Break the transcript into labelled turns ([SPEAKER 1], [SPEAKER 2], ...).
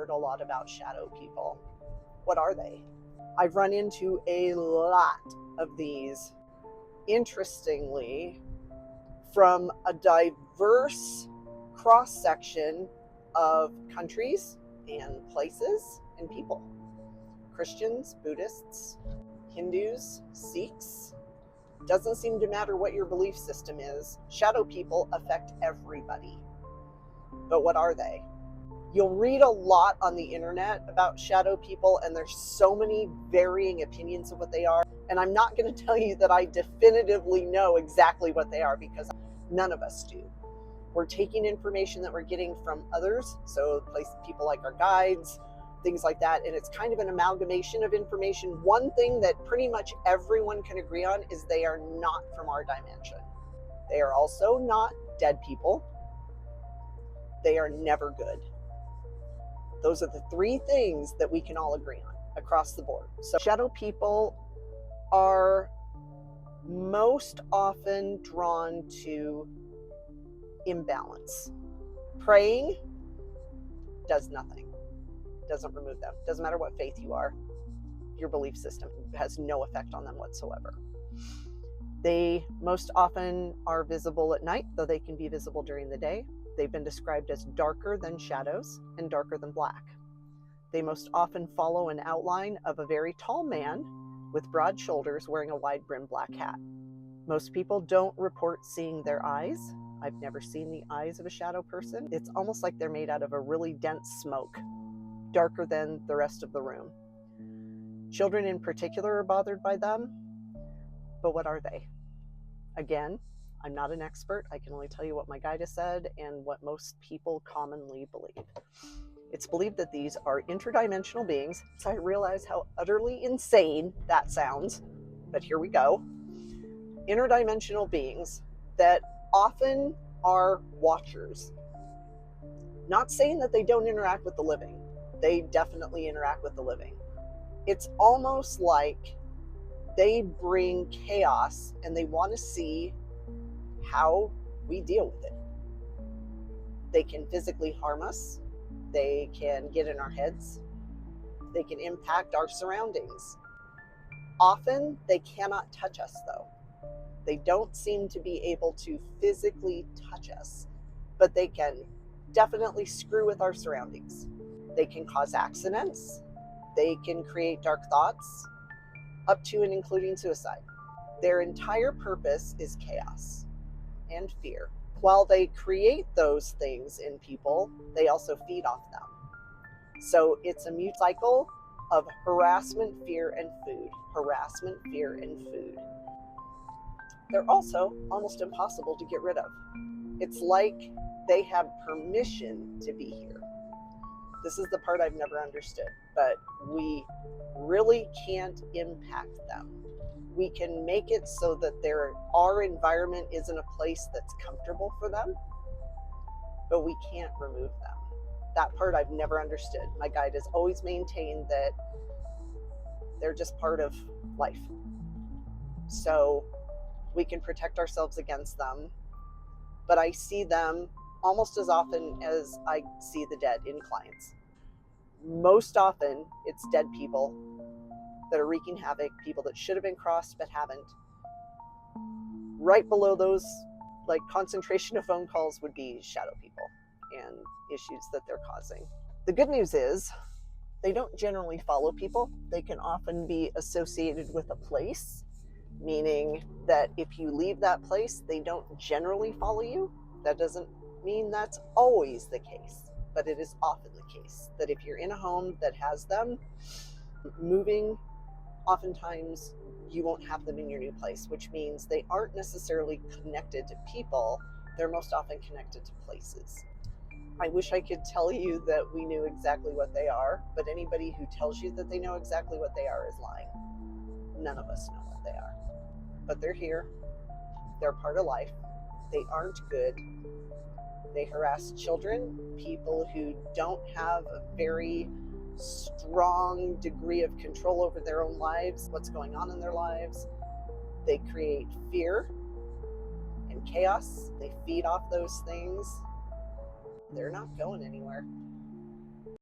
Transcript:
[SPEAKER 1] heard a lot about shadow people. What are they? I've run into a lot of these, interestingly, from a diverse cross-section of countries and places and people. Christians, Buddhists, Hindus, Sikhs. Doesn't seem to matter what your belief system is. Shadow people affect everybody. But what are they? You'll read a lot on the internet about shadow people, and there's so many varying opinions of what they are. And I'm not going to tell you that I definitively know exactly what they are, because none of us do. We're taking information that we're getting from others, so people like our guides, things like that, and it's kind of an amalgamation of information. One thing that pretty much everyone can agree on is they are not from our dimension. They are also not dead people. They are never good. Those are the three things that we can all agree on across the board. So shadow people are most often drawn to imbalance. Praying does nothing. Doesn't remove them. Doesn't matter what faith you are. Your belief system has no effect on them whatsoever. They most often are visible at night, though they can be visible during the day. They've been described as darker than shadows and darker than black. They most often follow an outline of a very tall man with broad shoulders wearing a wide-brimmed black hat. Most people don't report seeing their eyes. I've never seen the eyes of a shadow person. It's almost like they're made out of a really dense smoke, darker than the rest of the room. Children in particular are bothered by them, but what are they? Again, I'm not an expert. I can only tell you what my guide has said and what most people commonly believe. It's believed that these are interdimensional beings, so I realize how utterly insane that sounds, but here we go. Interdimensional beings that often are watchers. Not saying that they don't interact with the living. They definitely interact with the living. It's almost like they bring chaos and they want to see how we deal with it. They can physically harm us. They can get in our heads. They can impact our surroundings. Often they cannot touch us though. They don't seem to be able to physically touch us, but they can definitely screw with our surroundings. They can cause accidents. They can create dark thoughts, up to and including suicide. Their entire purpose is chaos and fear. While they create those things in people, they also feed off them. So it's a mute cycle of harassment, fear, and food. Harassment, fear, and food. They're also almost impossible to get rid of. It's like they have permission to be here. This is the part I've never understood, but we really can't impact them. We can make it so that our environment isn't a place that's comfortable for them, but we can't remove them. That part I've never understood. My guide has always maintained that they're just part of life. So we can protect ourselves against them, but I see them almost as often as I see the dead in clients. Most often it's dead people that are wreaking havoc, people that should have been crossed but haven't. Right below those, like concentration of phone calls, would be shadow people and issues that they're causing. The good news is they don't generally follow people. They can often be associated with a place, meaning that if you leave that place, they don't generally follow you. That doesn't mean that's always the case, but it is often the case that if you're in a home that has them moving, oftentimes you won't have them in your new place, which means they aren't necessarily connected to people. They're most often connected to places. I wish I could tell you that we knew exactly what they are, but anybody who tells you that they know exactly what they are is lying. None of us know what they are, but they're here. They're part of life. They aren't good. They harass children, people who don't have a very strong degree of control over their own lives, what's going on in their lives. They create fear and chaos. They feed off those things. They're not going anywhere.